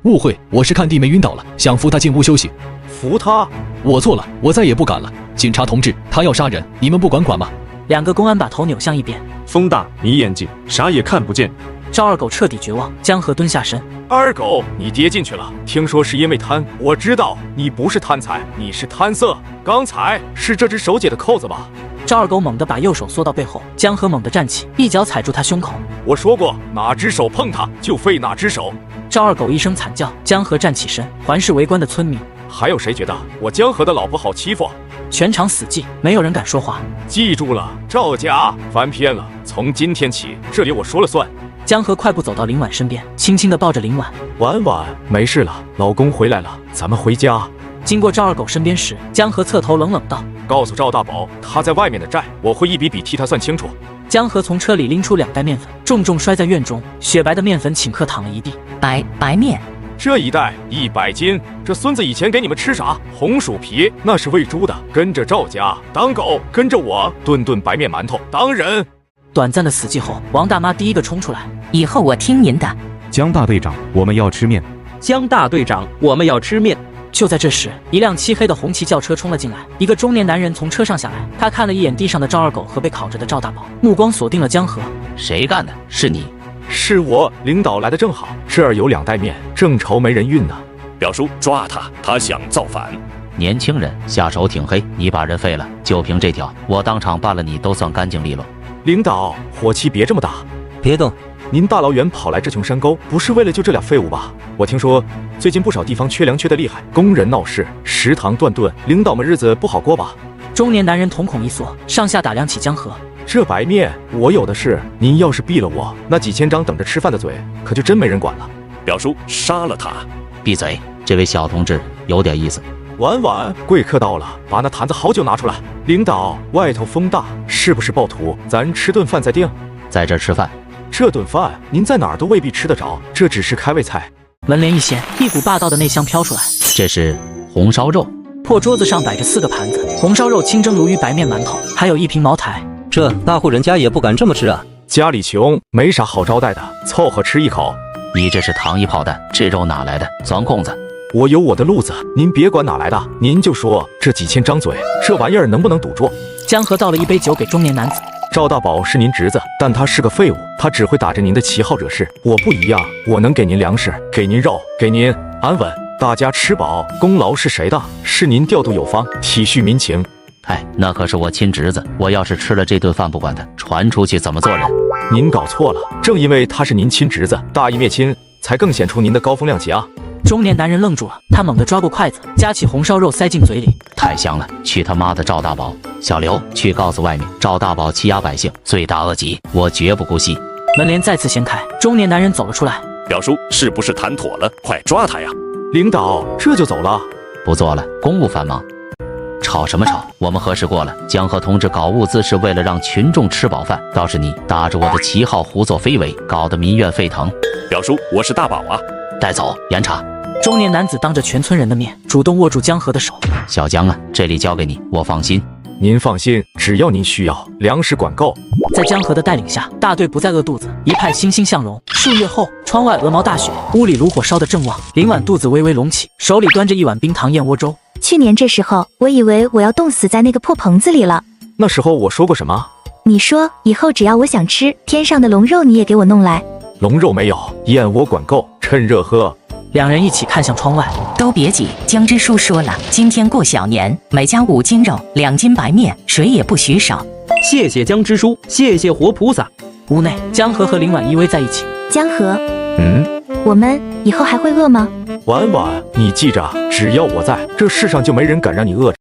误会，我是看弟妹晕倒了，想扶她进屋休息。扶她？我错了，我再也不敢了。警察同志，他要杀人，你们不管吗？2个公安把头扭向一边。风大，你眼睛啥也看不见。赵二狗彻底绝望，江河蹲下身。二狗，你跌进去了，听说是因为贪，我知道你不是贪财，你是贪色。刚才是这只手解的扣子吧？赵二狗猛地把右手缩到背后，江河猛地站起，一脚踩住他胸口。我说过，哪只手碰他就废哪只手。赵二狗一声惨叫，江河站起身，环视围观的村民。还有谁觉得我江河的老婆好欺负？全场死寂，没有人敢说话。记住了，赵家翻篇了，从今天起，这里我说了算。江河快步走到林婉身边，轻轻地抱着林婉。婉婉，没事了，老公回来了，咱们回家。经过赵二狗身边时，江河侧头冷冷道：“告诉赵大宝，他在外面的债，我会一笔笔替他算清楚。”江河从车里拎出2袋面粉，重重摔在院中，雪白的面粉顷刻淌了一地。白面，这一袋100斤。这孙子以前给你们吃啥？红薯皮，那是喂猪的。跟着赵家当狗，跟着我顿白面馒头当人。短暂的死寂后，王大妈第一个冲出来：“以后我听您的。”江大队长，我们要吃面。江大队长，我们要吃面。就在这时，一辆漆黑的红旗轿车冲了进来，一个中年男人从车上下来，他看了一眼地上的赵二狗和被烤着的赵大宝，目光锁定了江河。谁干的？是你？是我，领导来的正好，这儿有2袋面，正愁没人运呢。表叔，抓他，他想造反。年轻人下手挺黑，你把人废了，就凭这条，我当场办了你都算干净利落。领导，火气别这么大，别动。您大老远跑来这穷山沟，不是为了救这俩废物吧？我听说最近不少地方缺粮缺得厉害，工人闹事，食堂断顿，领导们日子不好过吧？中年男人瞳孔一缩，上下打量起江河。这白面我有的是，您要是毙了我，那几千张等着吃饭的嘴可就真没人管了。表叔，杀了他！闭嘴！这位小同志有点意思。婉婉，贵客到了，把那坛子好酒拿出来。领导，外头风大，是不是暴徒？咱吃顿饭再定。在这儿吃饭。这顿饭您在哪儿都未必吃得着，这只是开胃菜。门帘一掀，一股霸道的内香飘出来。这是红烧肉。破桌子上摆着4个盘子，红烧肉、清蒸鲈鱼、白面馒头，还有一瓶茅台。这大户人家也不敢这么吃啊！家里穷，没啥好招待的，凑合吃一口。你这是糖衣炮弹，这肉哪来的？钻空子！我有我的路子，您别管哪来的，您就说这几千张嘴，这玩意儿能不能堵住？江河倒了一杯酒给中年男子。赵大宝是您侄子，但他是个废物，他只会打着您的旗号惹事。我不一样，我能给您粮食，给您肉，给您安稳。大家吃饱，功劳是谁的？是您调度有方，体恤民情。哎，那可是我亲侄子，我要是吃了这顿饭不管他，传出去怎么做人？您搞错了，正因为他是您亲侄子，大义灭亲，才更显出您的高风亮节啊！中年男人愣住了，他猛地抓过筷子，夹起红烧肉塞进嘴里。太香了！去他妈的赵大宝！小刘，去告诉外面，赵大宝欺压百姓，罪大恶极，我绝不姑息。门帘再次掀开，中年男人走了出来。表叔，是不是谈妥了？快抓他呀！领导，这就走了？不做了，公务繁忙。吵什么吵？我们核实过了，江河同志搞物资是为了让群众吃饱饭，倒是你打着我的旗号胡作非为，搞得民怨沸腾。表叔，我是大宝啊！带走，严查。中年男子当着全村人的面，主动握住江河的手。小江啊，这里交给你，我放心。您放心，只要您需要，粮食管够。在江河的带领下，大队不再饿肚子，一派欣欣向荣。数月后，窗外鹅毛大雪，屋里炉火烧得正旺。林婉肚子微微隆起，手里端着一碗冰糖燕窝粥。去年这时候，我以为我要冻死在那个破棚子里了。那时候我说过什么？你说以后只要我想吃，天上的龙肉你也给我弄来。龙肉没有，燕窝管够，趁热喝。两人一起看向窗外，都别急，江支书说了，今天过小年，每家5斤肉，2斤白面，谁也不许少。谢谢江支书，谢谢活菩萨。屋内，江河和林婉依偎在一起。江河，我们以后还会饿吗？婉婉，你记着，只要我在，这世上就没人敢让你饿着。